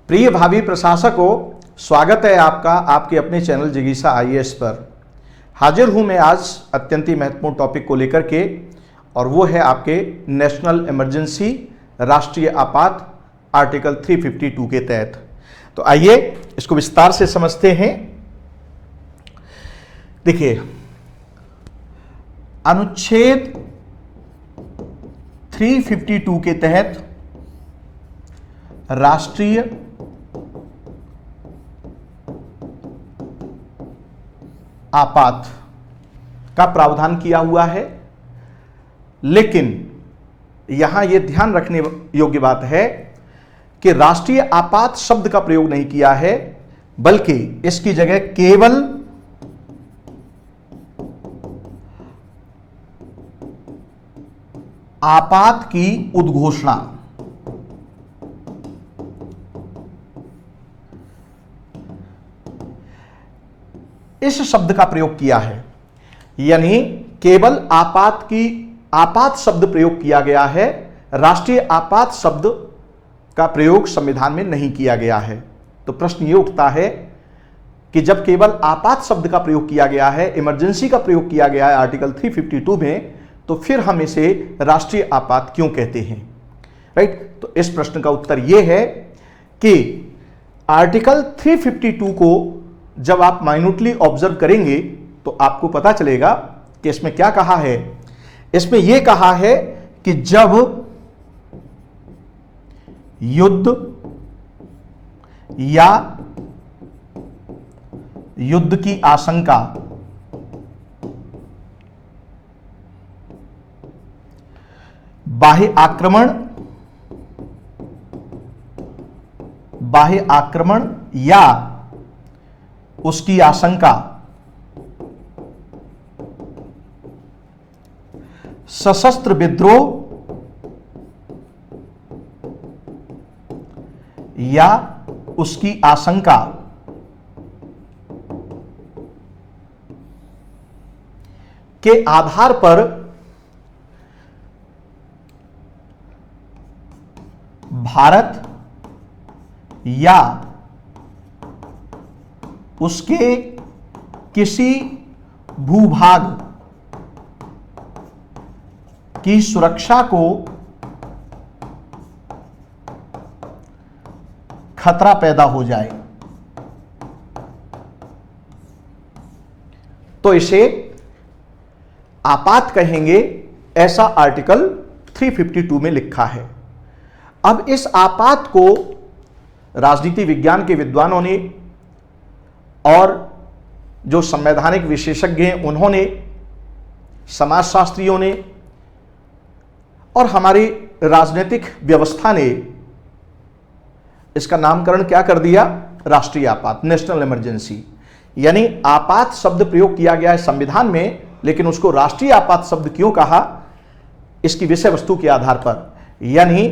प्रिय भावी प्रशासकों, स्वागत है आपका आपके अपने चैनल जिज्ञासा आईएएस पर। हाजिर हूं मैं आज अत्यंत ही महत्वपूर्ण टॉपिक को लेकर के, और वो है आपके नेशनल इमरजेंसी, राष्ट्रीय आपात, आर्टिकल 352 के तहत। तो आइए इसको विस्तार से समझते हैं। देखिए, अनुच्छेद 352 के तहत राष्ट्रीय आपात का प्रावधान किया हुआ है, लेकिन यहां यह ध्यान रखने योग्य बात है कि राष्ट्रीय आपात शब्द का प्रयोग नहीं किया है, बल्कि इसकी जगह केवल आपात की उद्घोषणा, इस शब्द का प्रयोग किया है। यानी केवल आपात शब्द प्रयोग किया गया है, राष्ट्रीय आपात शब्द का प्रयोग संविधान में नहीं किया गया है। तो प्रश्न यह उठता है कि जब केवल आपात शब्द का प्रयोग किया गया है, इमरजेंसी का प्रयोग किया गया है आर्टिकल 352 में, तो फिर हम इसे राष्ट्रीय आपात क्यों कहते हैं? राइट। तो इस प्रश्न का उत्तर यह है कि आर्टिकल 352 को जब आप माइन्यूटली ऑब्जर्व करेंगे तो आपको पता चलेगा कि इसमें क्या कहा है। इसमें यह कहा है कि जब युद्ध या युद्ध की आशंका बाह्य आक्रमण या उसकी आशंका सशस्त्र विद्रोह या उसकी आशंका के आधार पर भारत या उसके किसी भूभाग की सुरक्षा को खतरा पैदा हो जाए, तो इसे आपात कहेंगे। ऐसा आर्टिकल 352 में लिखा है। अब इस आपात को राजनीति विज्ञान के विद्वानों ने और जो संवैधानिक विशेषज्ञ हैं उन्होंने, समाजशास्त्रियों ने और हमारी राजनीतिक व्यवस्था ने इसका नामकरण क्या कर दिया? राष्ट्रीय आपात, नेशनल इमरजेंसी। यानी आपात शब्द प्रयोग किया गया है संविधान में, लेकिन उसको राष्ट्रीय आपात शब्द क्यों कहा? इसकी विषय वस्तु के आधार पर। यानी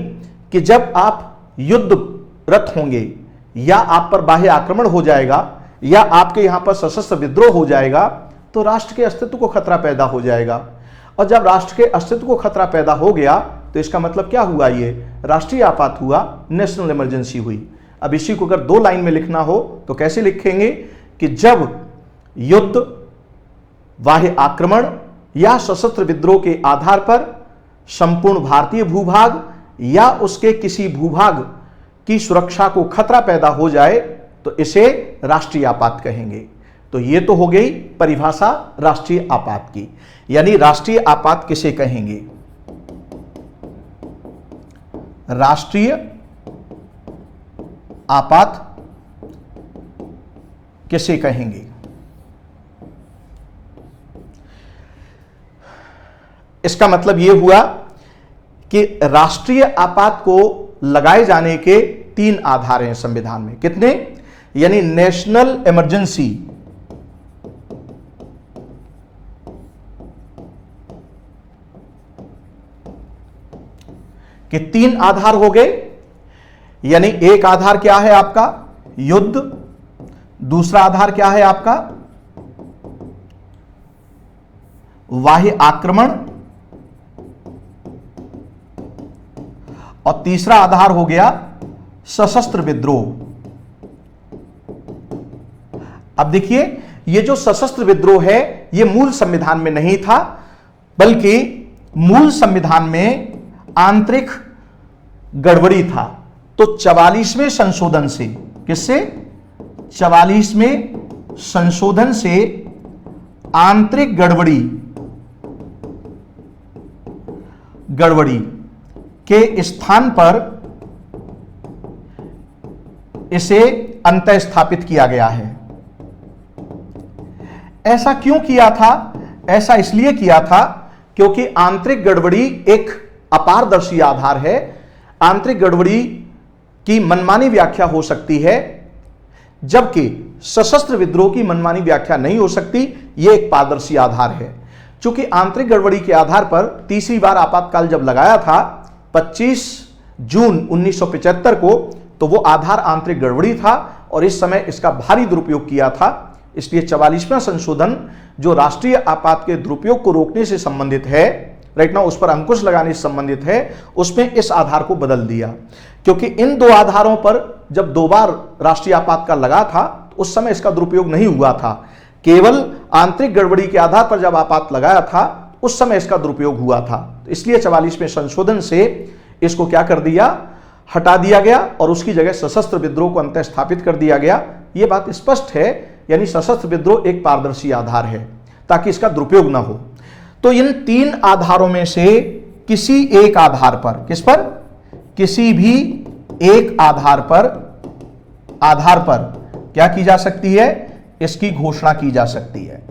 कि जब आप युद्धरत होंगे या आप पर बाह्य आक्रमण हो जाएगा या आपके यहां पर सशस्त्र विद्रोह हो जाएगा, तो राष्ट्र के अस्तित्व को खतरा पैदा हो जाएगा। और जब राष्ट्र के अस्तित्व को खतरा पैदा हो गया तो इसका मतलब क्या हुआ? ये राष्ट्रीय आपात हुआ, नेशनल इमरजेंसी हुई। अब इसी को अगर 2 लाइन में लिखना हो तो कैसे लिखेंगे कि जब युद्ध, बाह्य आक्रमण या सशस्त्र विद्रोह के आधार पर संपूर्ण भारतीय भूभाग या उसके किसी भूभाग की सुरक्षा को खतरा पैदा हो जाए, तो इसे राष्ट्रीय आपात कहेंगे। तो यह तो हो गई परिभाषा राष्ट्रीय आपात की। यानी राष्ट्रीय आपात किसे कहेंगे? राष्ट्रीय आपात किसे कहेंगे? इसका मतलब यह हुआ कि राष्ट्रीय आपात को लगाए जाने के 3 आधार हैं संविधान में। कितने? यानी नेशनल इमरजेंसी, के 3 आधार हो गए। यानी एक आधार क्या है आपका? युद्ध। दूसरा आधार क्या है आपका? बाह्य आक्रमण। और तीसरा आधार हो गया सशस्त्र विद्रोह। अब देखिए, ये जो सशस्त्र विद्रोह है ये मूल संविधान में नहीं था, बल्कि मूल संविधान में आंतरिक गड़बड़ी था। तो 44वें संशोधन से, किससे? 44वें संशोधन से आंतरिक गड़बड़ी के स्थान पर इसे अंतः स्थापित किया गया है। ऐसा क्यों किया था? ऐसा इसलिए किया था क्योंकि आंतरिक गड़बड़ी एक अपारदर्शी आधार है। आंतरिक गड़बड़ी की मनमानी व्याख्या हो सकती है, जबकि सशस्त्र विद्रोह की मनमानी व्याख्या नहीं हो सकती। यह एक पारदर्शी आधार है। चूंकि आंतरिक गड़बड़ी के आधार पर तीसरी बार आपातकाल जब लगाया था 25 जून 1975 को, तो वो आधार आंतरिक गड़बड़ी था और इस समय इसका भारी दुरुपयोग किया था। इसलिए 44वां संशोधन जो राष्ट्रीय आपात के दुरुपयोग को रोकने से संबंधित है, राइट ना, उस पर अंकुश लगाने से संबंधित है, उसमें इस आधार को बदल दिया। क्योंकि इन दो आधारों पर जब दो बार राष्ट्रीय आपातकाल लगा था तो उस समय इसका दुरुपयोग नहीं हुआ था। केवल आंतरिक गड़बड़ी के आधार पर जब आपात लगाया था उस समय इसका दुरुपयोग हुआ था। तो इसलिए 44वें संशोधन से इसको क्या कर दिया? हटा दिया गया और उसकी जगह सशस्त्र विद्रोह को अंतः स्थापित कर दिया गया। यह बात स्पष्ट है, यानी सशस्त्र विद्रोह एक पारदर्शी आधार है ताकि इसका दुरुपयोग ना हो। तो इन तीन आधारों में से किसी एक आधार पर, किस पर? किसी भी एक आधार पर क्या की जा सकती है? इसकी घोषणा की जा सकती है।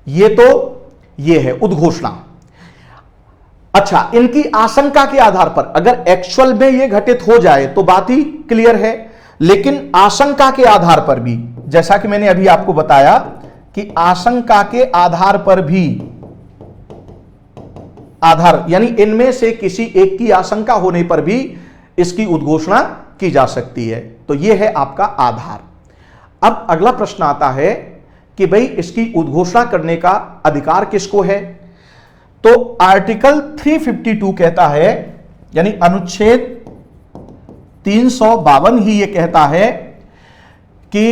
ये है उद्घोषणा। अच्छा, इनकी आशंका के आधार पर अगर एक्चुअल में यह घटित हो जाए तो बात ही क्लियर है, लेकिन आशंका के आधार पर भी, जैसा कि मैंने अभी आपको बताया कि आशंका के आधार पर भी, आधार यानी इनमें से किसी एक की आशंका होने पर भी इसकी उद्घोषणा की जा सकती है। तो यह है आपका आधार। अब अगला प्रश्न आता है कि भाई इसकी उद्घोषणा करने का अधिकार किसको है? तो आर्टिकल 352 कहता है, यानी अनुच्छेद 352 ही यह कहता है कि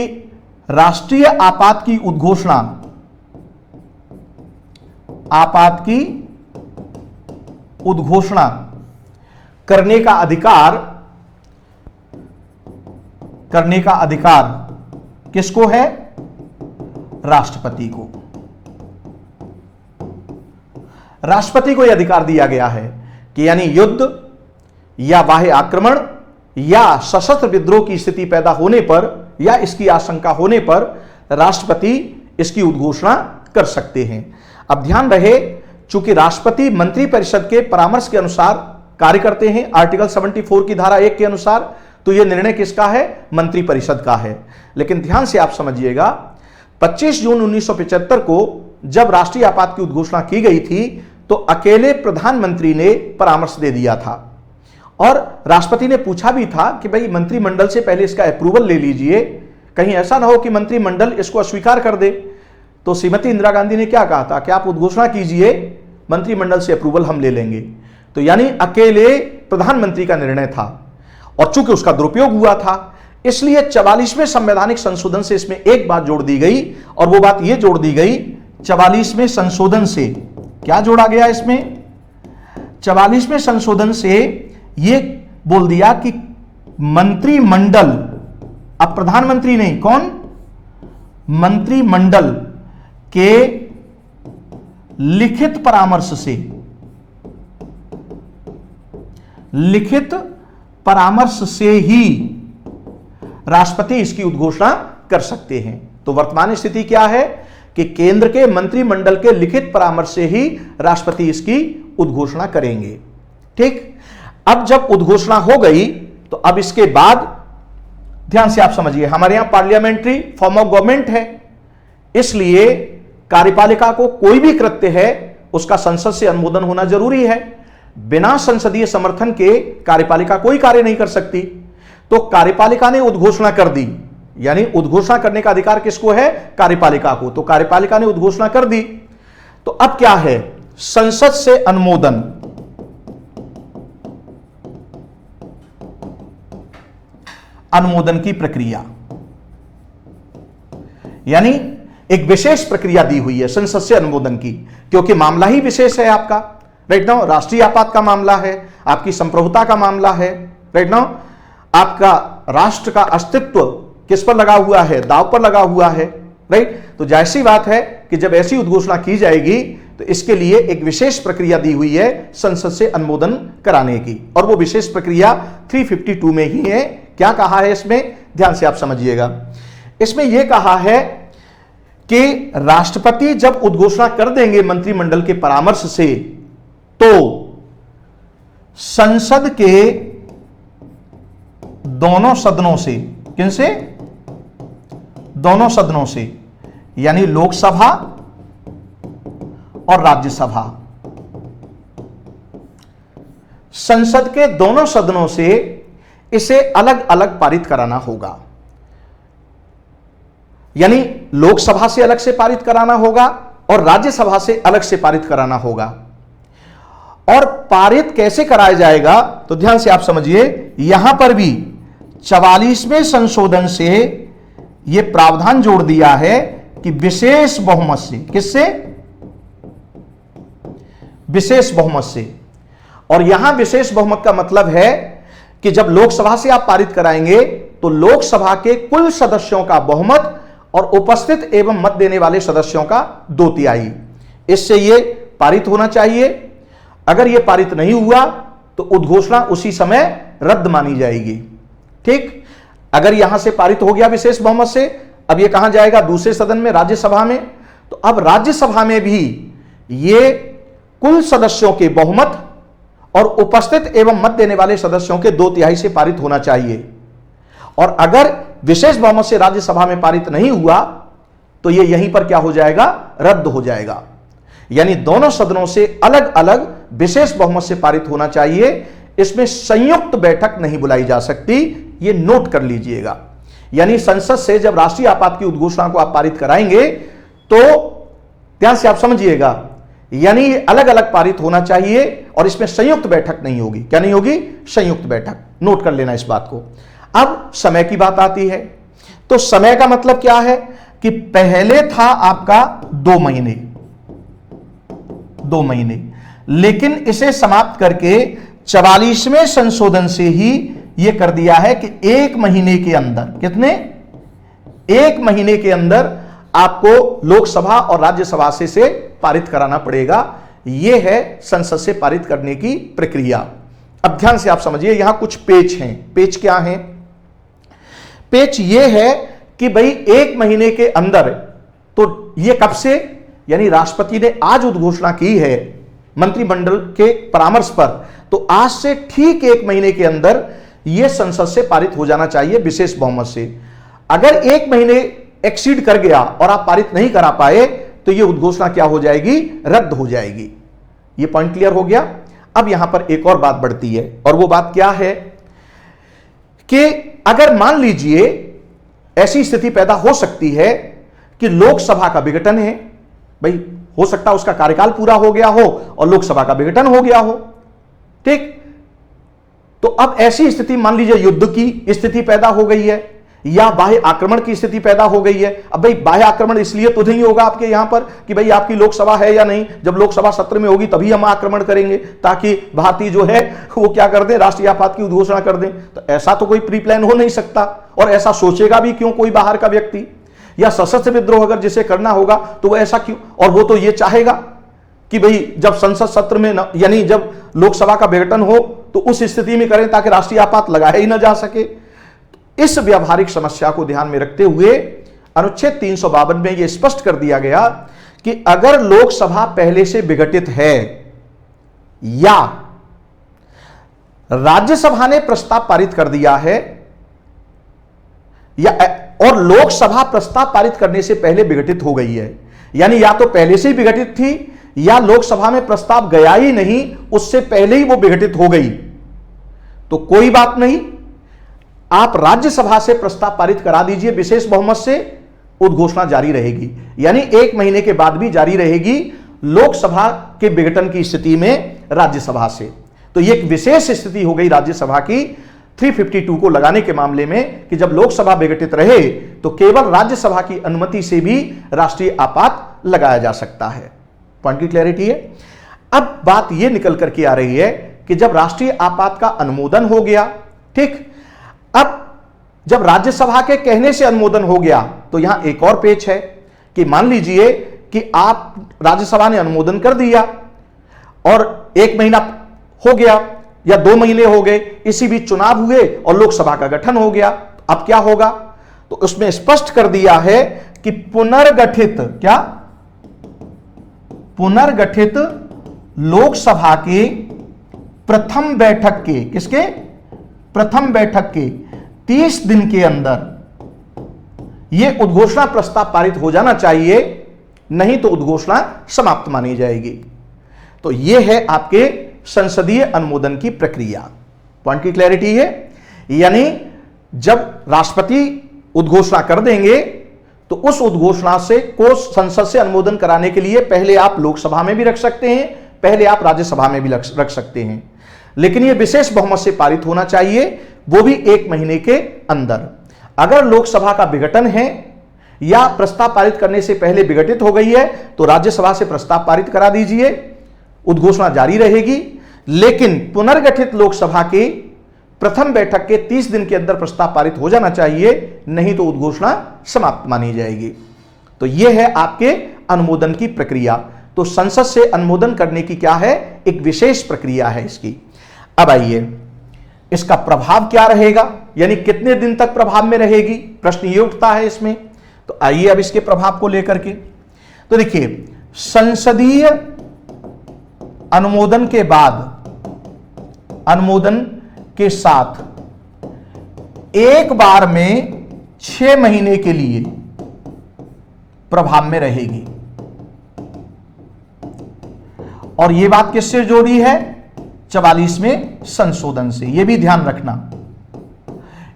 राष्ट्रीय आपात की उद्घोषणा, आपात की उद्घोषणा करने का अधिकार किसको है? राष्ट्रपति को। राष्ट्रपति को यह अधिकार दिया गया है कि यानी युद्ध या बाह्य आक्रमण या सशस्त्र विद्रोह की स्थिति पैदा होने पर या इसकी आशंका होने पर राष्ट्रपति इसकी उद्घोषणा कर सकते हैं। अब ध्यान रहे, चूंकि राष्ट्रपति मंत्रिपरिषद के परामर्श के अनुसार कार्य करते हैं, आर्टिकल 74 की धारा 1 के अनुसार, तो यह निर्णय किसका है? मंत्रिपरिषद का है। लेकिन ध्यान से आप समझिएगा, 25 जून 1975 को जब राष्ट्रीय आपात की उद्घोषणा की गई थी तो अकेले प्रधानमंत्री ने परामर्श दे दिया था और राष्ट्रपति ने पूछा भी था कि भाई मंत्रिमंडल से पहले इसका अप्रूवल ले लीजिए, कहीं ऐसा ना हो कि मंत्रिमंडल इसको अस्वीकार कर दे। तो श्रीमती इंदिरा गांधी ने क्या कहा था कि आप उद्घोषणा कीजिए, मंत्रिमंडल से अप्रूवल हम ले लेंगे। तो यानी अकेले प्रधानमंत्री का निर्णय था और चूंकि उसका दुरुपयोग हुआ था, इसलिए 44वें संवैधानिक संशोधन से इसमें एक बात जोड़ दी गई और वो बात यह जोड़ दी गई, 44वें संशोधन से क्या जोड़ा गया? इसमें 44वें संशोधन से यह बोल दिया कि मंत्रिमंडल, अब प्रधानमंत्री नहीं, कौन? मंत्रिमंडल के लिखित परामर्श से ही राष्ट्रपति इसकी उद्घोषणा कर सकते हैं। तो वर्तमान स्थिति क्या है कि केंद्र के मंत्रिमंडल के लिखित परामर्श से ही राष्ट्रपति इसकी उद्घोषणा करेंगे। ठीक, अब जब उद्घोषणा हो गई तो अब इसके बाद ध्यान से आप समझिए, हमारे यहां पार्लियामेंट्री फॉर्म ऑफ गवर्नमेंट है, इसलिए कार्यपालिका को कोई भी कृत्य है उसका संसद से अनुमोदन होना जरूरी है। बिना संसदीय समर्थन के कार्यपालिका कोई कार्य नहीं कर सकती। तो कार्यपालिका ने उद्घोषणा कर दी, यानी उद्घोषणा करने का अधिकार किसको है? कार्यपालिका को। तो कार्यपालिका ने उद्घोषणा कर दी, तो अब क्या है? संसद से अनुमोदन। अनुमोदन की प्रक्रिया, यानी एक विशेष प्रक्रिया दी हुई है संसद से अनुमोदन की, क्योंकि मामला ही विशेष है आपका, राइट नाउ। राष्ट्रीय आपात का मामला है, आपकी संप्रभुता का मामला है, राइट नाउ। आपका राष्ट्र का अस्तित्व किस पर लगा हुआ है, दांव पर लगा हुआ है, राइट। तो जाहिर सी बात है कि जब ऐसी उद्घोषणा की जाएगी तो इसके लिए एक विशेष प्रक्रिया दी हुई है संसद से अनुमोदन कराने की, और वो विशेष प्रक्रिया 352 में ही है। क्या कहा है इसमें, ध्यान से आप समझिएगा। इसमें यह कहा है कि राष्ट्रपति जब उद्घोषणा कर देंगे मंत्रिमंडल के परामर्श से, तो संसद के दोनों सदनों से, किनसे, दोनों सदनों से, यानी लोकसभा और राज्यसभा, संसद के दोनों सदनों से इसे अलग अलग पारित कराना होगा। यानी लोकसभा से अलग से पारित कराना होगा और राज्यसभा से अलग से पारित कराना होगा। और पारित कैसे कराया जाएगा, तो ध्यान से आप समझिए, यहां पर भी 44वें संशोधन से यह प्रावधान जोड़ दिया है कि विशेष बहुमत से, किससे, विशेष बहुमत से। और यहां विशेष बहुमत का मतलब है कि जब लोकसभा से आप पारित कराएंगे तो लोकसभा के कुल सदस्यों का बहुमत और उपस्थित एवं मत देने वाले सदस्यों का 2/3, इससे यह पारित होना चाहिए। अगर यह पारित नहीं हुआ तो उद्घोषणा उसी समय रद्द मानी जाएगी। ठीक, अगर यहां से पारित हो गया विशेष बहुमत से, अब यह कहां जाएगा, दूसरे सदन में, राज्यसभा में। तो अब राज्यसभा में भी यह कुल सदस्यों के बहुमत और उपस्थित एवं मत देने वाले सदस्यों के 2/3 से पारित होना चाहिए। और अगर विशेष बहुमत से राज्यसभा में पारित नहीं हुआ तो यह यहीं पर क्या हो जाएगा, रद्द हो जाएगा। यानी दोनों सदनों से अलग अलग विशेष बहुमत से पारित होना चाहिए। इसमें संयुक्त बैठक नहीं बुलाई जा सकती, यह नोट कर लीजिएगा। यानी संसद से जब राष्ट्रीय आपात की उद्घोषणा को आप पारित कराएंगे तो ध्यान से आप समझिएगा, यानी ये अलग अलग पारित होना चाहिए और इसमें संयुक्त बैठक नहीं होगी। क्या नहीं होगी, संयुक्त बैठक। नोट कर लेना इस बात को। अब समय की बात आती है, तो समय का मतलब क्या है कि पहले था आपका 2 महीने, 2 महीने, लेकिन इसे समाप्त करके 44वें संशोधन से ही यह कर दिया है कि 1 महीने के अंदर, कितने, 1 महीने के अंदर आपको लोकसभा और राज्यसभा से पारित कराना पड़ेगा। यह है संसद से पारित करने की प्रक्रिया। अब ध्यान से आप समझिए, यहां कुछ पेच हैं। पेच क्या हैं, पेच यह है कि भाई 1 महीने के अंदर, तो यह कब से, यानी राष्ट्रपति ने आज उद्घोषणा की है मंत्रिमंडल के परामर्श पर, तो आज से ठीक 1 महीने के अंदर यह संसद से पारित हो जाना चाहिए विशेष बहुमत से। अगर 1 महीने एक्सीड कर गया और आप पारित नहीं करा पाए तो यह उद्घोषणा क्या हो जाएगी, रद्द हो जाएगी। यह पॉइंट क्लियर हो गया। अब यहां पर एक और बात बढ़ती है, और वो बात क्या है कि अगर मान लीजिए ऐसी स्थिति पैदा हो सकती है कि लोकसभा का विघटन है, भाई हो सकता है उसका कार्यकाल पूरा हो गया हो और लोकसभा का विघटन हो गया हो, ठीक। तो अब ऐसी स्थिति, मान लीजिए युद्ध की स्थिति पैदा हो गई है या बाह्य आक्रमण की स्थिति पैदा हो गई है। अब भाई बाह्य आक्रमण इसलिए तो नहीं होगा आपके यहां पर कि भाई आपकी लोकसभा है या नहीं, जब लोकसभा सत्र में होगी तभी हम आक्रमण करेंगे ताकि भारतीय जो है वो क्या कर दें, राष्ट्रीय आपात की उद्घोषणा कर दें। तो ऐसा तो कोई प्री प्लान हो नहीं सकता, और ऐसा सोचेगा भी क्यों कोई बाहर का व्यक्ति। या सशस्त्र विद्रोह अगर जिसे करना होगा तो वो ऐसा क्यों, और वो तो ये चाहेगा कि भाई जब संसद सत्र में यानी जब लोकसभा का विघटन हो तो उस स्थिति में करें ताकि राष्ट्रीय आपात लगाया ही ना जा सके। इस व्यावहारिक समस्या को ध्यान में रखते हुए अनुच्छेद 352 में यह स्पष्ट कर दिया गया कि अगर लोकसभा पहले से विघटित है या राज्यसभा ने प्रस्ताव पारित कर दिया है या और लोकसभा प्रस्ताव पारित करने से पहले विघटित हो गई है, यानी या तो पहले से ही विघटित थी या लोकसभा में प्रस्ताव गया ही नहीं, उससे पहले ही वो विघटित हो गई, तो कोई बात नहीं, आप राज्यसभा से प्रस्ताव पारित करा दीजिए विशेष बहुमत से, उद्घोषणा जारी रहेगी। यानी 1 महीने के बाद भी जारी रहेगी लोकसभा के विघटन की स्थिति में राज्यसभा से। तो यह एक विशेष स्थिति हो गई राज्यसभा की। 352 को लगाने के मामले में कि जब लोकसभा विघटित रहे तो केवल राज्यसभा की अनुमति से भी राष्ट्रीय आपात लगाया जा सकता है। पॉइंट की क्लैरिटी है। अब बात यह निकल करके आ रही है कि जब राष्ट्रीय आपात का अनुमोदन हो गया, ठीक, अब जब राज्यसभा के कहने से अनुमोदन हो गया तो यहां एक और पेच है कि मान लीजिए कि आप राज्यसभा ने अनुमोदन कर दिया और 1 महीना हो गया या 2 महीने हो गए, इसी बीच चुनाव हुए और लोकसभा का गठन हो गया। अब क्या होगा? तो उसमें स्पष्ट कर दिया है कि पुनर्गठित लोकसभा के प्रथम बैठक के, किसके? प्रथम बैठक के 30 दिन के अंदर यह उद्घोषणा प्रस्ताव पारित हो जाना चाहिए, नहीं तो उद्घोषणा समाप्त मानी जाएगी। तो यह है आपके संसदीय अनुमोदन की प्रक्रिया। पॉइंट की क्लैरिटी है। यानी जब राष्ट्रपति उद्घोषणा कर देंगे तो उस उद्घोषणा को संसद से अनुमोदन कराने के लिए पहले आप लोकसभा में भी रख सकते हैं, पहले आप राज्यसभा में भी रख सकते हैं, लेकिन यह विशेष बहुमत से पारित होना चाहिए, वो भी 1 महीने के अंदर। अगर लोकसभा का विघटन है या प्रस्ताव पारित करने से पहले विघटित हो गई है तो राज्यसभा से प्रस्ताव पारित करा दीजिए, उद्घोषणा जारी रहेगी। लेकिन पुनर्गठित लोकसभा के प्रथम बैठक के 30 दिन के अंदर प्रस्ताव पारित हो जाना चाहिए, नहीं तो उद्घोषणा समाप्त मानी जाएगी। तो यह है आपके अनुमोदन की प्रक्रिया। तो संसद से अनुमोदन करने की क्या है? एक विशेष प्रक्रिया है इसकी। अब आइए, इसका प्रभाव क्या रहेगा, यानी कितने दिन तक प्रभाव में रहेगी, प्रश्न ये उठता है इसमें। तो आइए अब इसके प्रभाव को लेकर के, तो देखिए, संसदीय अनुमोदन के बाद, अनुमोदन के साथ एक बार में 6 महीने के लिए प्रभाव में रहेगी। और यह बात किससे जोड़ी है? 44वें संशोधन से। यह भी ध्यान रखना।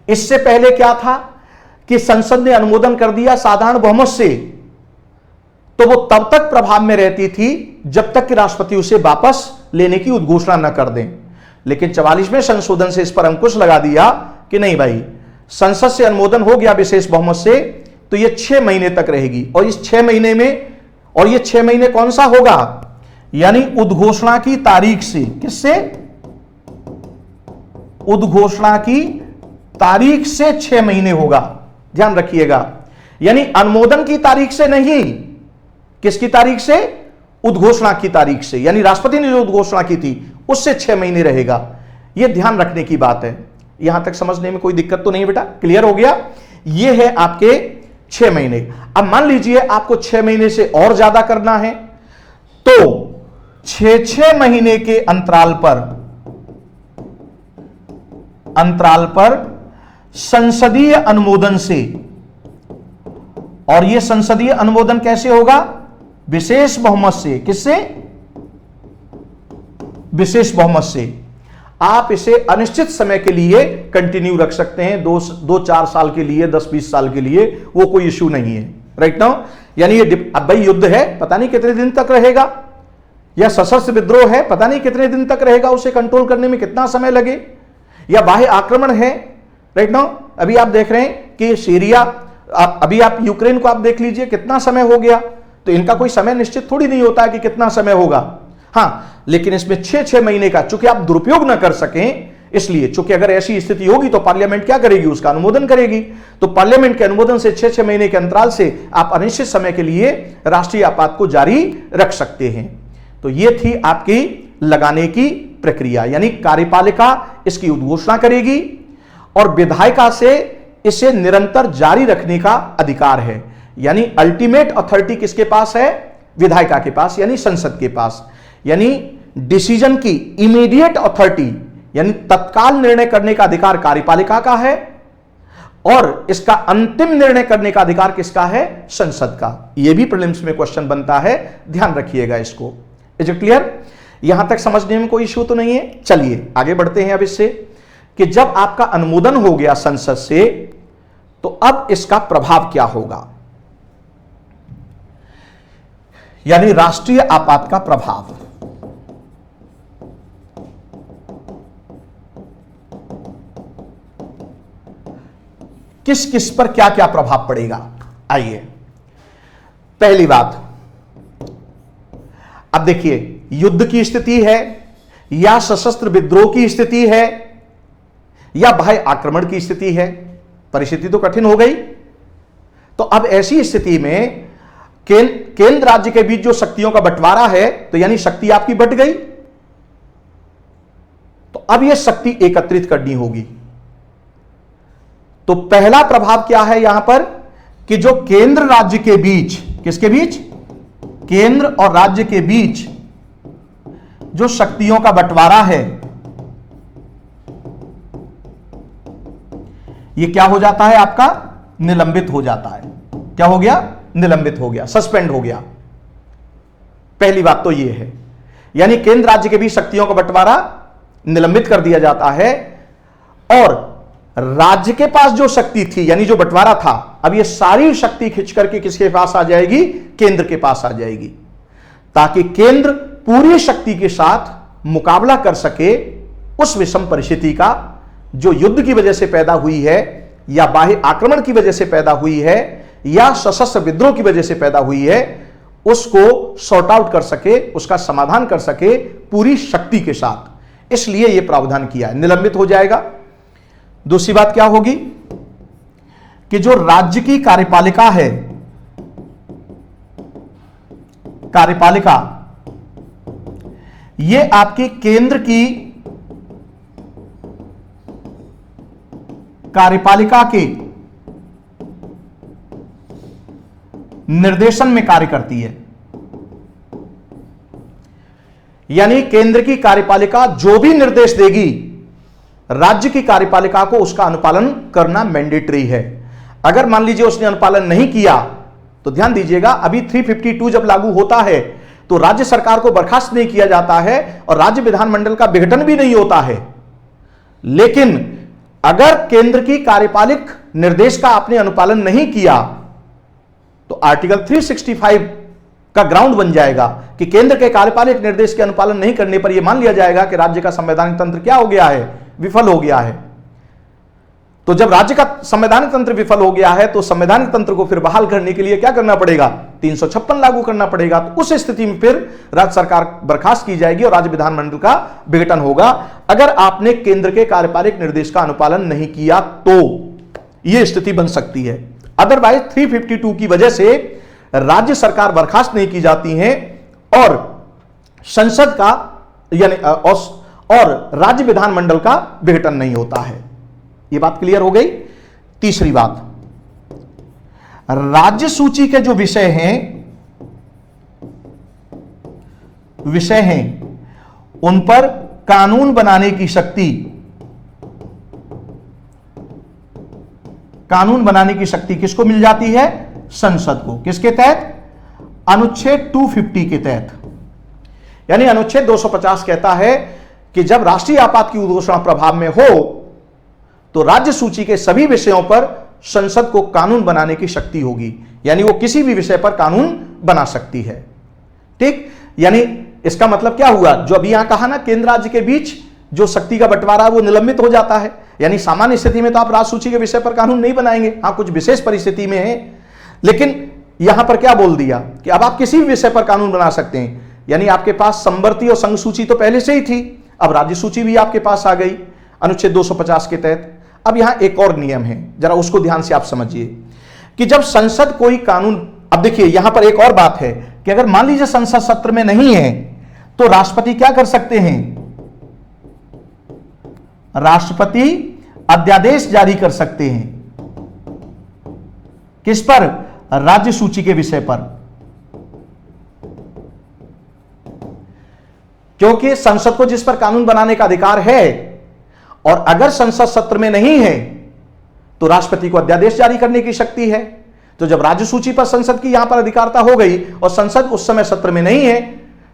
इससे पहले क्या था कि संसद ने अनुमोदन कर दिया साधारण बहुमत से, तो वो तब तक प्रभाव में रहती थी जब तक कि राष्ट्रपति उसे वापस लेने की उद्घोषणा न कर दें। लेकिन 44वें संशोधन से इस पर अंकुश लगा दिया कि नहीं भाई, संसद से अनुमोदन हो गया विशेष बहुमत से, तो ये 6 महीने तक रहेगी। और इस 6 महीने में, और ये 6 महीने कौन सा होगा? यानी उद्घोषणा की तारीख से, किससे? उद्घोषणा की तारीख से 6 महीने होगा, ध्यान रखिएगा। यानी अनुमोदन की तारीख से नहीं, किसकी तारीख से? उद्घोषणा की तारीख से, यानी राष्ट्रपति ने जो उद्घोषणा की थी उससे 6 महीने रहेगा। यह ध्यान रखने की बात है। यहां तक समझने में कोई दिक्कत तो नहीं बेटा? क्लियर हो गया? यह है आपके 6 महीने। अब मान लीजिए आपको 6 महीने से और ज्यादा करना है, तो 6 महीने के अंतराल पर संसदीय अनुमोदन से, और यह संसदीय अनुमोदन कैसे होगा? विशेष बहुमत से। किससे? विशेष बहुमत से। आप इसे अनिश्चित समय के लिए कंटिन्यू रख सकते हैं, 2-4 साल के लिए, 10-20 साल के लिए, वो कोई इश्यू नहीं है। राइट नाउ, यानी ये अब भाई युद्ध है, पता नहीं कितने दिन तक रहेगा, या सशस्त्र विद्रोह है, पता नहीं कितने दिन तक रहेगा, उसे कंट्रोल करने में कितना समय लगे, या बाह्य आक्रमण है। राइट नाउ, अभी आप देख रहे हैं कि सीरिया, अभी आप यूक्रेन को आप देख लीजिए, कितना समय हो गया। तो इनका कोई समय निश्चित थोड़ी नहीं होता है कि कितना समय होगा। हां, लेकिन इसमें 6 महीने का, चूंकि आप दुरुपयोग ना कर सकें, इसलिए, चूंकि अगर ऐसी स्थिति होगी तो पार्लियामेंट क्या करेगी? उसका अनुमोदन करेगी। तो पार्लियामेंट के अनुमोदन से 6 महीने के अंतराल से आप अनिश्चित समय के लिए राष्ट्रीय आपात को जारी रख सकते हैं। तो यह थी आपकी लगाने की प्रक्रिया, यानी कार्यपालिका इसकी उद्घोषणा करेगी और विधायिका से इसे निरंतर जारी रखने का अधिकार है। यानी अल्टीमेट अथॉरिटी किसके पास है? विधायिका के पास, यानी संसद के पास। यानी डिसीजन की इमीडिएट अथॉरिटी, यानी तत्काल निर्णय करने का अधिकार कार्यपालिका का है, और इसका अंतिम निर्णय करने का अधिकार किसका है? संसद का। यह भी प्रीलिम्स में क्वेश्चन बनता है, ध्यान रखिएगा इसको। Is it clear? यहां तक समझने में कोई इश्यू तो नहीं है। चलिए आगे बढ़ते हैं अब इससे, कि जब आपका अनुमोदन हो गया संसद से, तो अब इसका प्रभाव क्या होगा, यानी राष्ट्रीय आपात का प्रभाव। किस किस पर क्या क्या प्रभाव पड़ेगा। आइए, पहली बात, अब देखिए, युद्ध की स्थिति है या सशस्त्र विद्रोह की स्थिति है या बाह्य आक्रमण की स्थिति है, परिस्थिति तो कठिन हो गई। तो अब ऐसी स्थिति में केंद्र राज्य के बीच जो शक्तियों का बंटवारा है, तो यानी शक्ति आपकी बंट गई, तो अब यह शक्ति एकत्रित करनी होगी। तो पहला प्रभाव क्या है यहां पर कि जो केंद्र राज्य के बीच, किसके बीच, केंद्र और राज्य के बीच जो शक्तियों का बंटवारा है, यह क्या हो जाता है, आपका निलंबित हो जाता है। क्या हो गया, निलंबित हो गया, सस्पेंड हो गया। पहली बात तो यह है, यानी केंद्र राज्य के बीच शक्तियों का बंटवारा निलंबित कर दिया जाता है और राज्य के पास जो शक्ति थी, यानी जो बंटवारा था, अब ये सारी शक्ति खिंच करके किसके पास आ जाएगी, केंद्र के पास आ जाएगी, ताकि केंद्र पूरी शक्ति के साथ मुकाबला कर सके उस विषम परिस्थिति का जो युद्ध की वजह से पैदा हुई है या बाह्य आक्रमण की वजह से पैदा हुई है या सशस्त्र विद्रोह की वजह से पैदा हुई है, उसको सॉर्ट आउट कर सके, उसका समाधान कर सके पूरी शक्ति के साथ। इसलिए यह प्रावधान किया है, निलंबित हो जाएगा। दूसरी बात क्या होगी कि जो राज्य की कार्यपालिका है, कार्यपालिका, यह आपकी केंद्र की कार्यपालिका के निर्देशन में कार्य करती है। यानी केंद्र की कार्यपालिका जो भी निर्देश देगी, राज्य की कार्यपालिका को उसका अनुपालन करना मैंडेटरी है। अगर मान लीजिए उसने अनुपालन नहीं किया, तो ध्यान दीजिएगा, अभी 352 जब लागू होता है तो राज्य सरकार को बर्खास्त नहीं किया जाता है और राज्य विधानमंडल का विघटन भी नहीं होता है। लेकिन अगर केंद्र की कार्यपालिक निर्देश का आपने अनुपालन नहीं किया, तो आर्टिकल 365 का ग्राउंड बन जाएगा कि केंद्र के कार्यपालिक निर्देश के अनुपालन नहीं करने पर यह मान लिया जाएगा कि राज्य का संवैधानिक तंत्र क्या हो गया है, विफल हो गया है। तो जब राज्य का संवैधानिक तंत्र विफल हो गया है, तो संवैधानिक तंत्र को फिर बहाल करने के लिए क्या करना पड़ेगा, 356 लागू करना पड़ेगा। तो उस स्थिति में फिर राज्य सरकार बर्खास्त की जाएगी और राज्य विधानमंडल का विघटन होगा, अगर आपने केंद्र के कार्यपालिक निर्देश का अनुपालन नहीं किया तो यह स्थिति बन सकती है। अदरवाइज 352 की वजह से राज्य सरकार बर्खास्त नहीं की जाती है और संसद का यानी और राज्य विधानमंडल का विघटन नहीं होता है। यह बात क्लियर हो गई। तीसरी बात, राज्य सूची के जो विषय हैं उन पर कानून बनाने की शक्ति, कानून बनाने की शक्ति किसको मिल जाती है, संसद को। किसके तहत, अनुच्छेद 250 के तहत। यानी अनुच्छेद 250 कहता है कि जब राष्ट्रीय आपात की घोषणा प्रभाव में हो तो राज्य सूची के सभी विषयों पर संसद को कानून बनाने की शक्ति होगी, यानी वो किसी भी विषय पर कानून बना सकती है। ठीक, यानी इसका मतलब क्या हुआ, जो अभी यहां कहा ना, केंद्र राज्य के बीच जो शक्ति का बंटवारा वो निलंबित हो जाता है। यानी सामान्य स्थिति में तो आप राज्य सूची के विषय पर कानून नहीं बनाएंगे, हाँ कुछ विशेष परिस्थिति में है, लेकिन यहां पर क्या बोल दिया कि अब आप किसी भी विषय पर कानून बना सकते हैं। यानी आपके पास संवर्ती और संघ सूची तो पहले से ही थी, अब राज्य सूची भी आपके पास आ गई अनुच्छेद 250 के तहत। अब यहां एक और नियम है, जरा उसको ध्यान से आप समझिए कि जब संसद कोई कानून, अब देखिए यहां पर एक और बात है कि अगर मान लीजिए संसद सत्र में नहीं है तो राष्ट्रपति क्या कर सकते हैं, राष्ट्रपति अध्यादेश जारी कर सकते हैं। किस पर, राज्य सूची के विषय पर, क्योंकि संसद को जिस पर कानून बनाने का अधिकार है और अगर संसद सत्र में नहीं है तो राष्ट्रपति को अध्यादेश जारी करने की शक्ति है। तो जब राज्य सूची पर संसद की यहां पर अधिकारता हो गई और संसद उस समय सत्र में नहीं है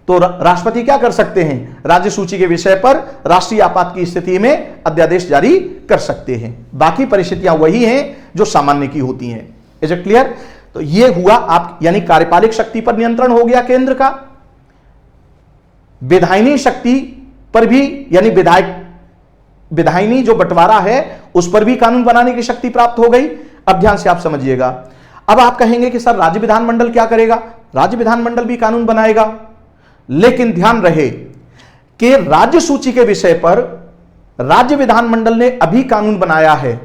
तो राष्ट्रपति क्या कर सकते हैं, राज्य सूची के विषय पर राष्ट्रीय आपात की स्थिति में अध्यादेश जारी कर सकते हैं। बाकी परिस्थितियां वही हैं जो सामान्य की होती हैं। Is it clear. तो यह हुआ आप, यानी कार्यपालिक शक्ति पर नियंत्रण हो गया केंद्र का, विधायिनी शक्ति पर भी, यानी विधायक विधायिनी जो बंटवारा है उस पर भी कानून बनाने की शक्ति प्राप्त हो गई। अब ध्यान से आप समझिएगा। अब आप कहेंगे कि सर राज्य विधानमंडल क्या करेगा? राज्य विधानमंडल भी कानून बनाएगा, लेकिन ध्यान रहे कि राज्य सूची के विषय पर राज्य विधानमंडल ने अभी कानून बनाया है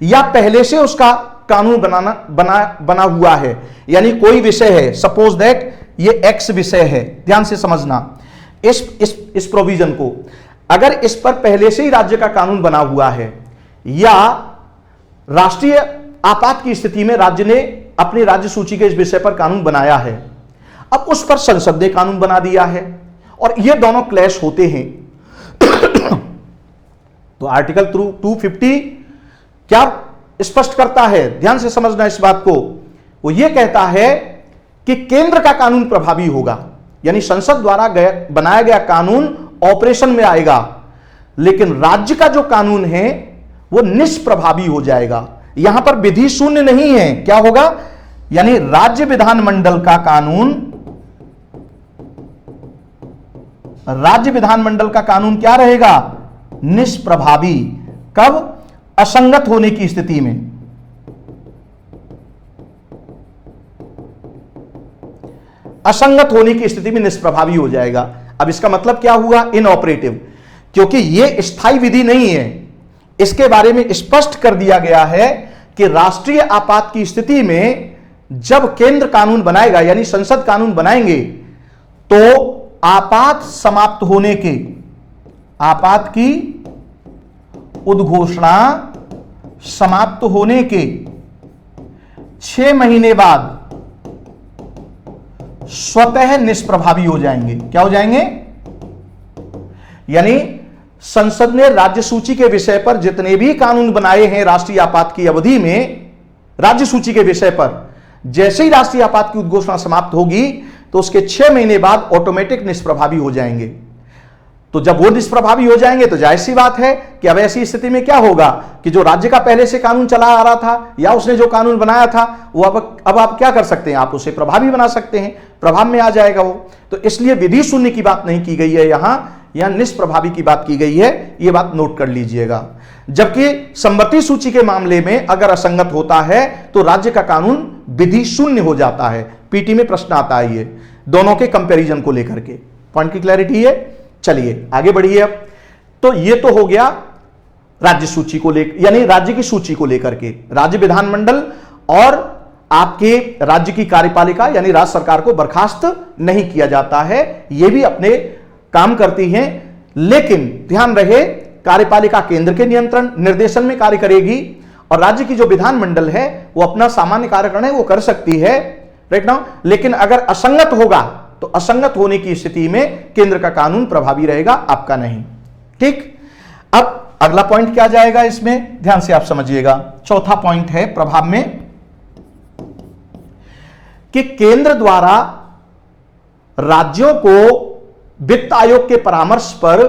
या पहले से उसका कानून बना हुआ है। यानी कोई विषय है, सपोज दैट ये एक्स विषय है, ध्यान से समझना इस प्रोविजन को, अगर इस पर पहले से ही राज्य का कानून बना हुआ है या राष्ट्रीय आपात की स्थिति में राज्य ने अपनी राज्य सूची के इस विषय पर कानून बनाया है, अब उस पर संसद ने कानून बना दिया है और ये दोनों क्लैश होते हैं तो आर्टिकल 250 क्या स्पष्ट करता है? ध्यान से समझना इस बात को। वो ये कहता है कि केंद्र का कानून प्रभावी होगा, यानी संसद द्वारा बनाया गया कानून ऑपरेशन में आएगा, लेकिन राज्य का जो कानून है वो निष्प्रभावी हो जाएगा। यहां पर विधि शून्य नहीं है, क्या होगा? यानी राज्य विधानमंडल का कानून, राज्य विधानमंडल का कानून क्या रहेगा? निष्प्रभावी। कब? असंगत होने की स्थिति में। असंगत होने की स्थिति में निष्प्रभावी हो जाएगा। अब इसका मतलब क्या हुआ? इनऑपरेटिव, क्योंकि यह स्थायी विधि नहीं है। इसके बारे में स्पष्ट कर दिया गया है कि राष्ट्रीय आपात की स्थिति में जब केंद्र कानून बनाएगा, यानी संसद कानून बनाएंगे, तो आपात समाप्त होने के, आपात की उद्घोषणा समाप्त होने के 6 महीने बाद स्वतः निष्प्रभावी हो जाएंगे। क्या हो जाएंगे? यानी संसद ने राज्य सूची के विषय पर जितने भी कानून बनाए हैं राष्ट्रीय आपात की अवधि में, राज्य सूची के विषय पर, जैसे ही राष्ट्रीय आपात की उद्घोषणा समाप्त होगी तो उसके 6 महीने बाद ऑटोमेटिक निष्प्रभावी हो जाएंगे। तो जब वो निष्प्रभावी हो जाएंगे तो जाहिर सी बात है कि अब ऐसी स्थिति में क्या होगा कि जो राज्य का पहले से कानून चला आ रहा था या उसने जो कानून बनाया था वो अब आप क्या कर सकते हैं? आप उसे प्रभावी बना सकते हैं, प्रभाव में आ जाएगा वो। तो इसलिए विधि शून्य की बात नहीं की गई है, यहां निष्प्रभावी की बात की गई है। ये बात नोट कर लीजिएगा। जबकि संमति सूची के मामले में अगर असंगत होता है तो राज्य का कानून विधि शून्य हो जाता है। पीटी में प्रश्न आता है ये दोनों के कंपैरिजन को लेकर के। पॉइंट की क्लैरिटी है? चलिए आगे बढ़िए। अब तो ये तो हो गया राज्य सूची को लेकर, यानी राज्य की सूची को लेकर के। राज्य विधानमंडल और आपके राज्य की कार्यपालिका यानी राज्य सरकार को बर्खास्त नहीं किया जाता है, ये भी अपने काम करती हैं, लेकिन ध्यान रहे कार्यपालिका केंद्र के नियंत्रण निर्देशन में कार्य करेगी और राज्य की जो विधानमंडल है वो अपना सामान्य कार्यकरण है वो कर सकती है, राइट नाउ। लेकिन अगर असंगत होगा तो असंगत होने की स्थिति में केंद्र का कानून प्रभावी रहेगा, आपका नहीं। ठीक। अब अगला पॉइंट क्या जाएगा इसमें, ध्यान से आप समझिएगा। चौथा पॉइंट है प्रभाव में कि केंद्र द्वारा राज्यों को वित्त आयोग के परामर्श पर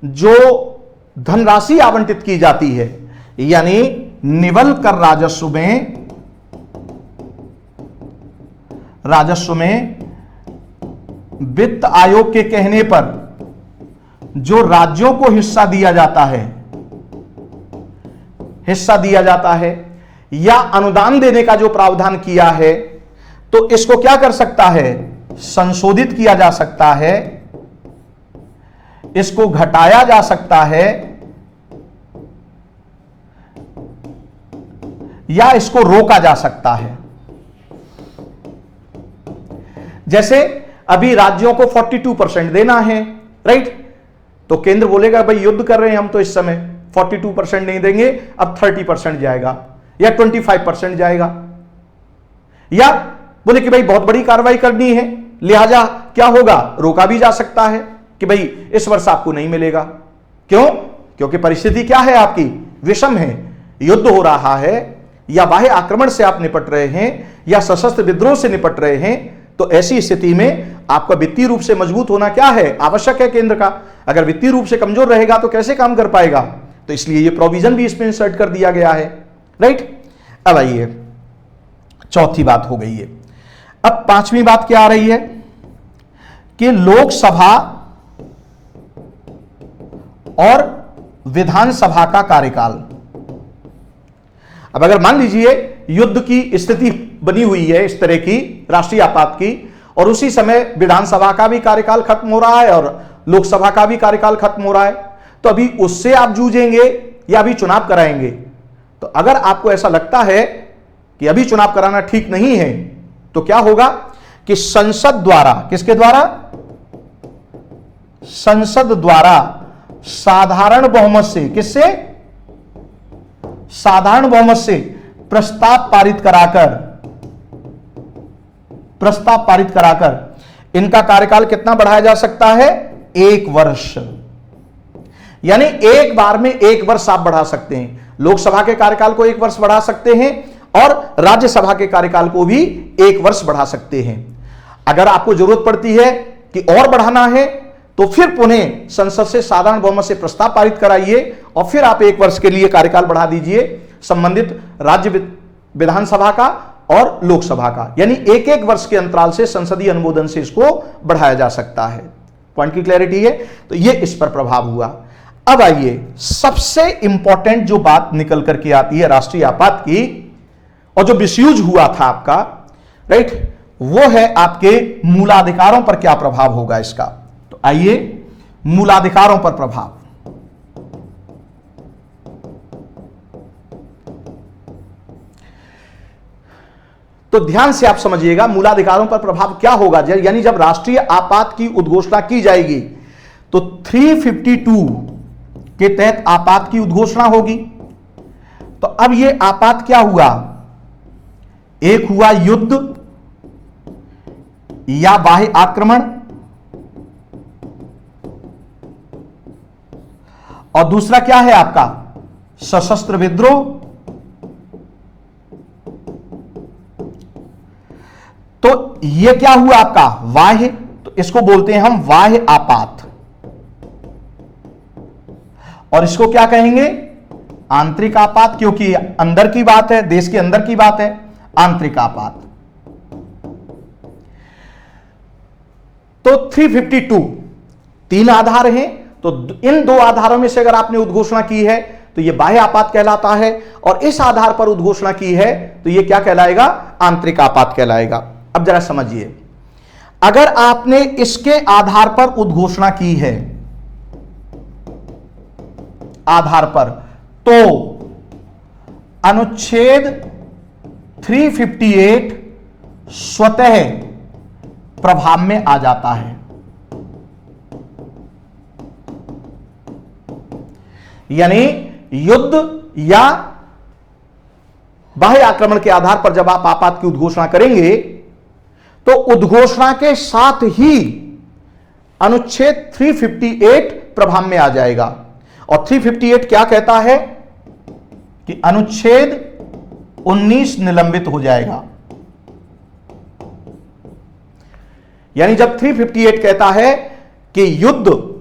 जो धनराशि आवंटित की जाती है, यानी निवल कर राजस्व में वित्त आयोग के कहने पर जो राज्यों को हिस्सा दिया जाता है या अनुदान देने का जो प्रावधान किया है, तो इसको क्या कर सकता है? संशोधित किया जा सकता है, इसको घटाया जा सकता है या इसको रोका जा सकता है। जैसे अभी राज्यों को 42% देना है, राइट? तो केंद्र बोलेगा भाई युद्ध कर रहे हैं हम तो इस समय 42% नहीं देंगे, अब 30% जाएगा या 25% जाएगा, या बोले कि भाई बहुत बड़ी कार्रवाई करनी है लिहाजा क्या होगा, रोका भी जा सकता है कि भाई इस वर्ष आपको नहीं मिलेगा। क्यों? क्योंकि परिस्थिति क्या है आपकी, विषम है, युद्ध हो रहा है या बाह्य आक्रमण से आप निपट रहे हैं या सशस्त्र विद्रोह से निपट रहे हैं। तो ऐसी स्थिति में आपका वित्तीय रूप से मजबूत होना क्या है, आवश्यक है केंद्र का। अगर वित्तीय रूप से कमजोर रहेगा तो कैसे काम कर पाएगा? तो इसलिए ये प्रोविजन भी इसमें इंसर्ट कर दिया गया है, राइट? अब आइए, चौथी बात हो गई है। अब पांचवी बात क्या आ रही है कि लोकसभा और विधानसभा का कार्यकाल। अब अगर मान लीजिए युद्ध की स्थिति बनी हुई है इस तरह की, राष्ट्रीय आपात की, और उसी समय विधानसभा का भी कार्यकाल खत्म हो रहा है और लोकसभा का भी कार्यकाल खत्म हो रहा है, तो अभी उससे आप जूझेंगे या अभी चुनाव कराएंगे? तो अगर आपको ऐसा लगता है कि अभी चुनाव कराना ठीक नहीं है, तो क्या होगा कि संसद द्वारा, किसके द्वारा? संसद द्वारा साधारण बहुमत से, किससे? साधारण बहुमत से प्रस्ताव पारित कराकर इनका कार्यकाल कितना बढ़ाया जा सकता है? 1 वर्ष। यानी एक बार में 1 वर्ष आप बढ़ा सकते हैं। लोकसभा के कार्यकाल को 1 वर्ष बढ़ा सकते हैं और राज्यसभा के कार्यकाल को भी 1 वर्ष बढ़ा सकते हैं। अगर आपको जरूरत पड़ती है कि और बढ़ाना है, तो फिर पुनः संसद से साधारण बहुमत से प्रस्ताव पारित कराइए और फिर आप 1 वर्ष के लिए कार्यकाल बढ़ा दीजिए संबंधित राज्य विधानसभा का और लोकसभा का। यानी 1-1 वर्ष के अंतराल से संसदीय अनुमोदन से इसको बढ़ाया जा सकता है। पॉइंट की क्लैरिटी है? तो ये इस पर प्रभाव हुआ। अब आइए, सबसे इंपॉर्टेंट जो बात निकल करके आती है राष्ट्रीय आपात की, और जो मिसयूज हुआ था आपका, राइट, वो है आपके मूलाधिकारों पर क्या प्रभाव होगा इसका। तो आइए, मूलाधिकारों पर प्रभाव। तो ध्यान से आप समझिएगा मूलाधिकारों पर प्रभाव क्या होगा। यानी जब राष्ट्रीय आपात की उद्घोषणा की जाएगी तो 352 के तहत आपात की उद्घोषणा होगी। तो अब यह आपात क्या हुआ? एक हुआ युद्ध या बाह्य आक्रमण, और दूसरा क्या है आपका? सशस्त्र विद्रोह। तो यह क्या हुआ आपका? बाह्य, तो इसको बोलते हैं हम बाह्य आपात, और इसको क्या कहेंगे? आंतरिक आपात, क्योंकि अंदर की बात है, देश के अंदर की बात है, आंतरिक आपात। तो 352 3 आधार हैं, तो इन 2 आधारों में से अगर आपने उद्घोषणा की है तो यह बाह्य आपात कहलाता है, और इस आधार पर उद्घोषणा की है तो यह क्या कहलाएगा? आंतरिक आपात कहलाएगा। अब जरा समझिए, अगर आपने इसके आधार पर उद्घोषणा की है, आधार पर, तो अनुच्छेद 358 स्वतः प्रभाव में आ जाता है। यानी युद्ध या बाह्य आक्रमण के आधार पर जब आप आपात की उद्घोषणा करेंगे तो उद्घोषणा के साथ ही अनुच्छेद 358 प्रभाव में आ जाएगा। और 358 क्या कहता है कि अनुच्छेद 19 निलंबित हो जाएगा। यानी जब 358 कहता है कि युद्ध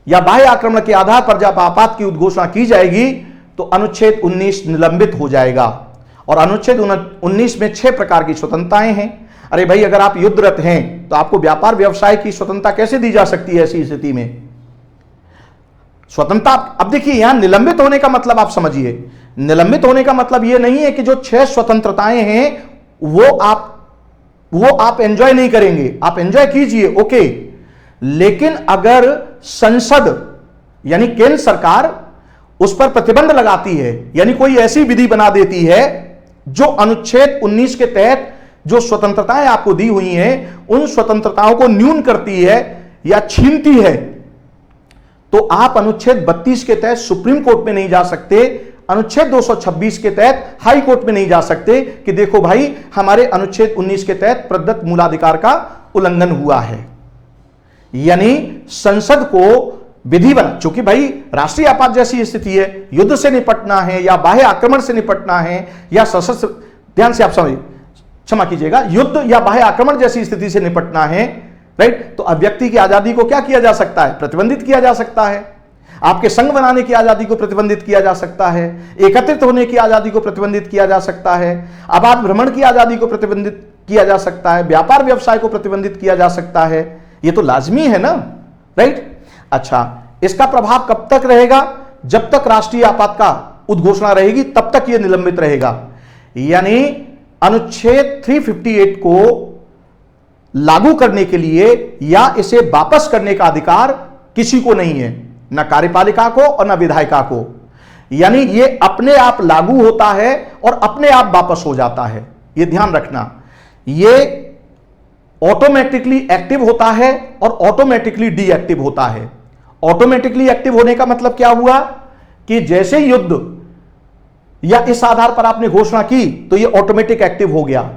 या बाह्य आक्रमण के आधार पर जब आपात की उद्घोषणा की जाएगी तो अनुच्छेद 19 निलंबित हो जाएगा। और अनुच्छेद 19 में 6 प्रकार की स्वतंत्रताएं हैं। अरे भाई, अगर आप युद्धरत हैं तो आपको व्यापार व्यवसाय की स्वतंत्रता कैसे दी जा सकती है? ऐसी स्थिति में स्वतंत्रता, अब देखिए यहां निलंबित होने का मतलब आप समझिए, निलंबित होने का मतलब यह नहीं है कि जो 6 स्वतंत्रताएं हैं वो आप एंजॉय नहीं करेंगे। आप एंजॉय कीजिए, ओके, लेकिन अगर संसद यानी केंद्र सरकार उस पर प्रतिबंध लगाती है, यानी कोई ऐसी विधि बना देती है जो अनुच्छेद 19 के तहत जो स्वतंत्रताएं आपको दी हुई हैं उन स्वतंत्रताओं को न्यून करती है या छीनती है, तो आप अनुच्छेद 32 के तहत सुप्रीम कोर्ट में नहीं जा सकते, अनुच्छेद 226 के तहत हाई कोर्ट में नहीं जा सकते कि देखो भाई हमारे अनुच्छेद 19 के तहत प्रदत्त मूलाधिकार का उल्लंघन हुआ है। यानी संसद को विधि बना, चूंकि भाई राष्ट्रीय आपात जैसी स्थिति है, युद्ध से निपटना है या बाह्य आक्रमण से निपटना है या सशस्त्र, ध्यान से आप समझिए, क्षमा कीजिएगा, युद्ध या बाह्य आक्रमण जैसी स्थिति से निपटना है, राइट, तो अभिव्यक्ति की आजादी को क्या किया जा सकता है? प्रतिबंधित किया जा सकता है। आपके संघ बनाने की आजादी को प्रतिबंधित किया जा सकता है, एकत्रित होने की आजादी को प्रतिबंधित किया जा सकता है, आबाद भ्रमण की आजादी को प्रतिबंधित किया जा सकता है, व्यापार व्यवसाय को प्रतिबंधित किया जा सकता है। ये तो लाजमी है ना, राइट। अच्छा, इसका प्रभाव कब तक रहेगा? जब तक राष्ट्रीय आपात का उद्घोषणा रहेगी तब तक यह निलंबित रहेगा। यानी अनुच्छेद 358 को लागू करने के लिए या इसे वापस करने का अधिकार किसी को नहीं है, ना कार्यपालिका को और ना विधायिका को। यानी यह अपने आप लागू होता है और अपने आप वापस हो जाता है। यह ध्यान रखना, यह ऑटोमेटिकली एक्टिव होता है और ऑटोमेटिकली डीएक्टिव होता है। ऑटोमेटिकली एक्टिव होने का मतलब क्या हुआ कि जैसे युद्ध या इस आधार पर आपने घोषणा की तो यह ऑटोमेटिक एक्टिव हो गया,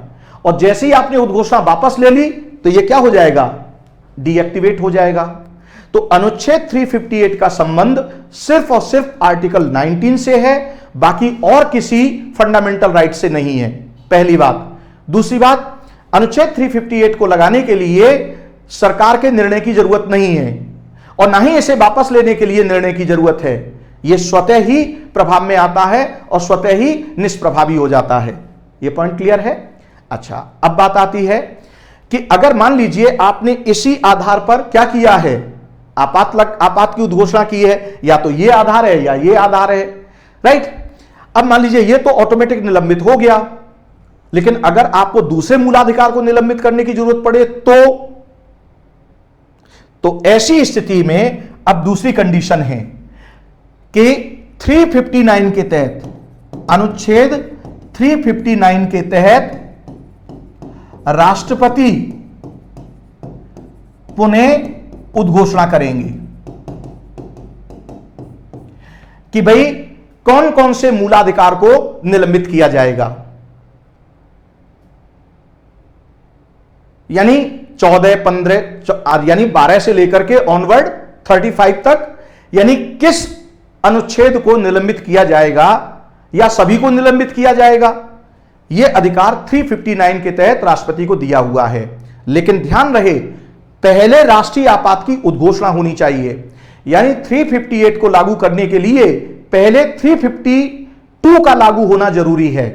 और जैसे ही आपने उद्घोषणा वापस ले ली तो यह क्या हो जाएगा, डीएक्टिवेट हो जाएगा। तो अनुच्छेद 358 का संबंध सिर्फ और सिर्फ आर्टिकल 19 से है, बाकी और किसी फंडामेंटल राइट से नहीं है, पहली बात। दूसरी बात, अनुच्छेद 358 को लगाने के लिए सरकार के निर्णय की जरूरत नहीं है और ना ही इसे वापस लेने के लिए निर्णय की जरूरत है। यह स्वतः ही प्रभाव में आता है और स्वतः ही निष्प्रभावी हो जाता है। यह पॉइंट क्लियर है? अच्छा, अब बात आती है कि अगर मान लीजिए आपने इसी आधार पर क्या किया है, आपात की उद्घोषणा की है, या तो यह आधार है या यह आधार है, राइट। अब मान लीजिए यह तो ऑटोमेटिक निलंबित हो गया, लेकिन अगर आपको दूसरे मूलाधिकार को निलंबित करने की जरूरत पड़े तो ऐसी स्थिति में अब दूसरी कंडीशन है कि 359 के तहत, अनुच्छेद 359 के तहत राष्ट्रपति पुनः उद्घोषणा करेंगे कि भाई कौन कौन से मूलाधिकार को निलंबित किया जाएगा। यानी 14, 15 यानी 12 से लेकर के ऑनवर्ड 35 तक, यानी किस अनुच्छेद को निलंबित किया जाएगा या सभी को निलंबित किया जाएगा, यह अधिकार 359 के तहत राष्ट्रपति को दिया हुआ है। लेकिन ध्यान रहे, पहले राष्ट्रीय आपात की उद्घोषणा होनी चाहिए। यानी 358 को लागू करने के लिए पहले 352 का लागू होना जरूरी है।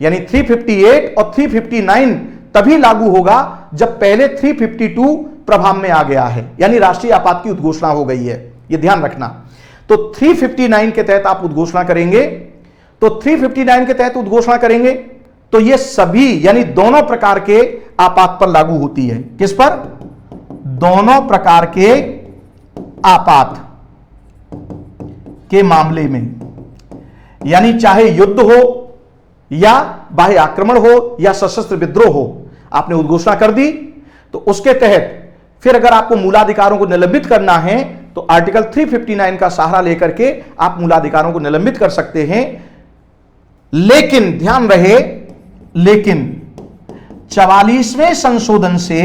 यानी 358 और 359 तभी लागू होगा जब पहले 352 प्रभाव में आ गया है, यानी राष्ट्रीय आपात की उद्घोषणा हो गई है। यह ध्यान रखना। तो 359 के तहत आप उद्घोषणा करेंगे, तो 359 के तहत उद्घोषणा करेंगे तो यह सभी यानी दोनों प्रकार के आपात पर लागू होती है। किस पर? दोनों प्रकार के आपात के मामले में, यानी चाहे युद्ध हो या बाह्य आक्रमण हो या सशस्त्र विद्रोह हो, आपने उद्घोषणा कर दी तो उसके तहत फिर अगर आपको मूलाधिकारों को निलंबित करना है तो आर्टिकल 359 का सहारा लेकर के आप मूलाधिकारों को निलंबित कर सकते हैं। लेकिन ध्यान रहे, लेकिन 44वें संशोधन से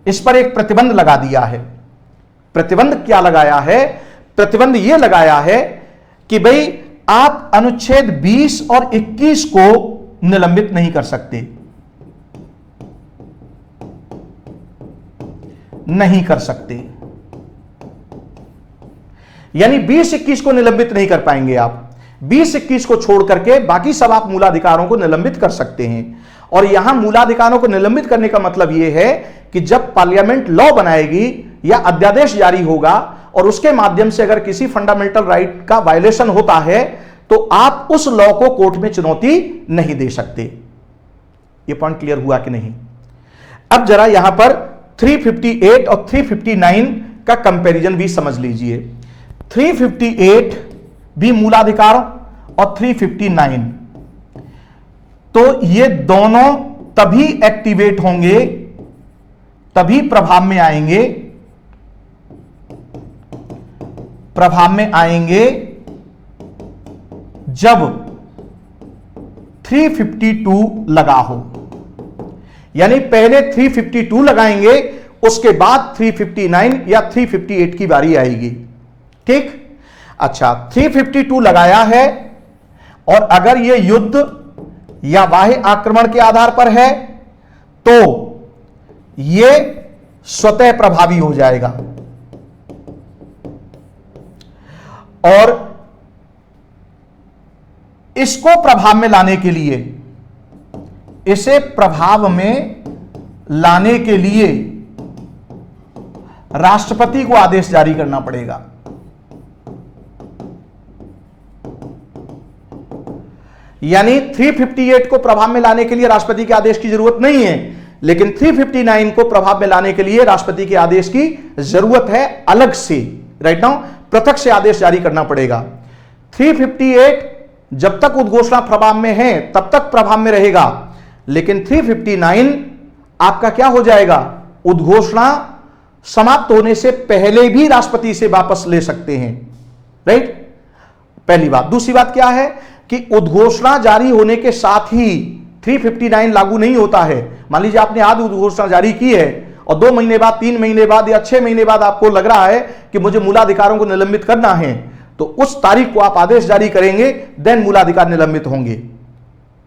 इस पर एक प्रतिबंध लगा दिया है। प्रतिबंध क्या लगाया है? प्रतिबंध यह लगाया है कि भाई आप अनुच्छेद 20 और 21 को निलंबित नहीं कर सकते, नहीं कर सकते। यानी 20-21 को निलंबित नहीं कर पाएंगे आप। 20-21 को छोड़ करके बाकी सब आप मूलाधिकारों को निलंबित कर सकते हैं। और यहां मूलाधिकारों को निलंबित करने का मतलब यह है कि जब पार्लियामेंट लॉ बनाएगी या अध्यादेश जारी होगा और उसके माध्यम से अगर किसी फंडामेंटल राइट का वायलेशन होता है तो आप उस लॉ को कोर्ट में चुनौती नहीं दे सकते। यह पॉइंट क्लियर हुआ कि नहीं? अब जरा यहां पर 358 और 359 का कंपैरिजन भी समझ लीजिए। 358 भी मूलाधिकार और 359, तो ये दोनों तभी एक्टिवेट होंगे, तभी प्रभाव में आएंगे, जब 352 लगा हो। यानी पहले 352 लगाएंगे, उसके बाद 359 या 358 की बारी आएगी। ठीक? अच्छा, 352 लगाया है और अगर यह युद्ध या बाह्य आक्रमण के आधार पर है तो यह स्वतः प्रभावी हो जाएगा। और इसको प्रभाव में लाने के लिए, इसे प्रभाव में लाने के लिए राष्ट्रपति को आदेश जारी करना पड़ेगा। यानी 358 को प्रभाव में लाने के लिए राष्ट्रपति के आदेश की जरूरत नहीं है, लेकिन 359 को प्रभाव में लाने के लिए राष्ट्रपति के आदेश की जरूरत है। अलग से राइट नाउ पृथक से आदेश जारी करना पड़ेगा। 358 जब तक उद्घोषणा प्रभाव में है तब तक प्रभाव में रहेगा, लेकिन 359 आपका क्या हो जाएगा, उद्घोषणा समाप्त होने से पहले भी राष्ट्रपति से वापस ले सकते हैं। राइट, पहली बात। दूसरी बात क्या है कि उद्घोषणा जारी होने के साथ ही 359 लागू नहीं होता है। मान लीजिए आपने आज उद्घोषणा जारी की है और 2 महीने बाद, 3 महीने बाद या 6 महीने बाद आपको लग रहा है कि मुझे मूलाधिकारों को निलंबित करना है, तो उस तारीख को आप आदेश जारी करेंगे, देन मूलाधिकार निलंबित होंगे।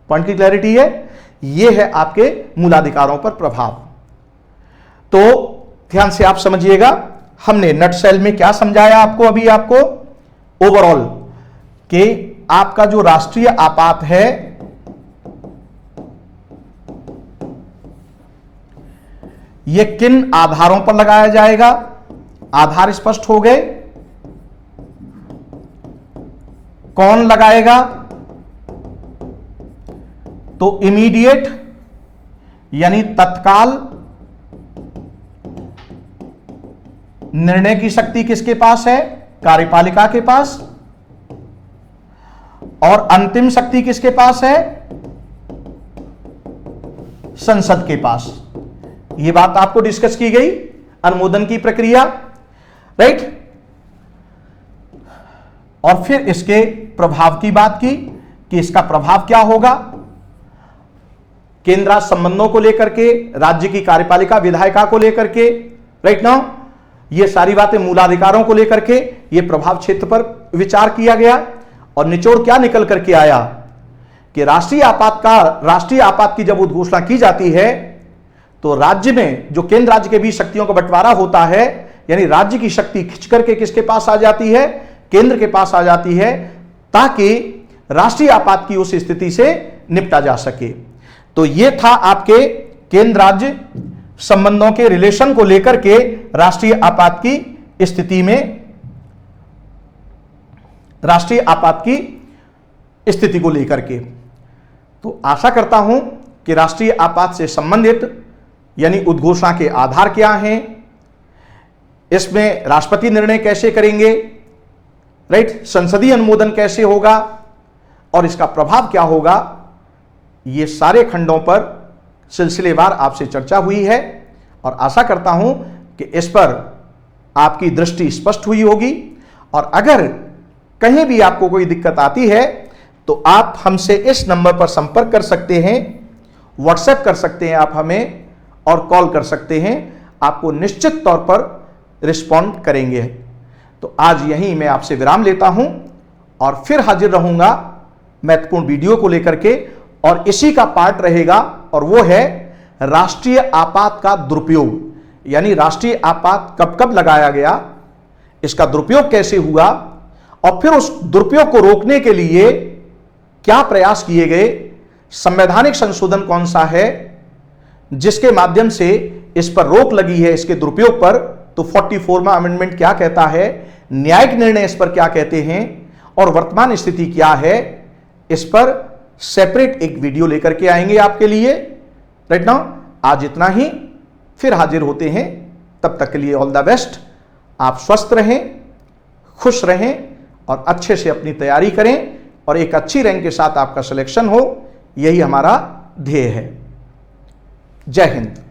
पॉइंट की क्लैरिटी है? यह है आपके मूलाधिकारों पर प्रभाव। तो ध्यान से आप समझिएगा, हमने नटसेल में क्या समझाया आपको, अभी आपको ओवरऑल कि आपका जो राष्ट्रीय आपात है यह किन आधारों पर लगाया जाएगा, आधार स्पष्ट हो गए, कौन लगाएगा, तो इमीडिएट यानी तत्काल निर्णय की शक्ति किसके पास है, कार्यपालिका के पास, और अंतिम शक्ति किसके पास है, संसद के पास। यह बात आपको डिस्कस की गई, अनुमोदन की प्रक्रिया। राइट, और फिर इसके प्रभाव की बात की कि इसका प्रभाव क्या होगा, केंद्र राज्य संबंधों को लेकर के, राज्य की कार्यपालिका विधायिका को लेकर के। राइट नाउ ये सारी बातें मूलाधिकारों को लेकर के, ये प्रभाव क्षेत्र पर विचार किया गया और निचोड़ क्या निकल करके आया कि राष्ट्रीय आपात की जब उद्घोषणा की जाती है तो राज्य में जो केंद्र राज्य के बीच शक्तियों का बंटवारा होता है, यानी राज्य की शक्ति खिंच करके किसके पास आ जाती है, केंद्र के पास आ जाती है, ताकि राष्ट्रीय आपात की उस स्थिति से निपटा जा सके। तो यह था आपके केंद्र राज्य संबंधों के रिलेशन को लेकर के राष्ट्रीय आपात की स्थिति में, राष्ट्रीय आपात की स्थिति को लेकर के। तो आशा करता हूं कि राष्ट्रीय आपात से संबंधित यानी उद्घोषणा के आधार क्या हैं, इसमें राष्ट्रपति निर्णय कैसे करेंगे, राइट, संसदीय अनुमोदन कैसे होगा और इसका प्रभाव क्या होगा, ये सारे खंडों पर सिलसिलेवार आपसे चर्चा हुई है और आशा करता हूं कि इस पर आपकी दृष्टि स्पष्ट हुई होगी। और अगर कहीं भी आपको कोई दिक्कत आती है तो आप हमसे इस नंबर पर संपर्क कर सकते हैं, व्हाट्सएप कर सकते हैं आप हमें, और कॉल कर सकते हैं। आपको निश्चित तौर पर रिस्पॉन्ड करेंगे। तो आज यहीं मैं आपसे विराम लेता हूं और फिर हाजिर रहूंगा महत्वपूर्ण वीडियो को लेकर के, और इसी का पार्ट रहेगा और वो है राष्ट्रीय आपात का दुरुपयोग, यानी राष्ट्रीय आपात कब कब लगाया गया, इसका दुरुपयोग कैसे हुआ, और फिर उस दुरुपयोग को रोकने के लिए क्या प्रयास किए गए, संवैधानिक संशोधन कौन सा है जिसके माध्यम से इस पर रोक लगी है, इसके दुरुपयोग पर। तो 44वां अमेंडमेंट क्या कहता है, न्यायिक निर्णय इस पर क्या कहते हैं, और वर्तमान स्थिति क्या है, इस पर सेपरेट एक वीडियो लेकर के आएंगे आपके लिए। राइट नाउ आज इतना ही, फिर हाजिर होते हैं। तब तक के लिए ऑल द बेस्ट। आप स्वस्थ रहें, खुश रहें और अच्छे से अपनी तैयारी करें और एक अच्छी रैंक के साथ आपका सिलेक्शन हो, यही हमारा ध्येय है। जय हिंद।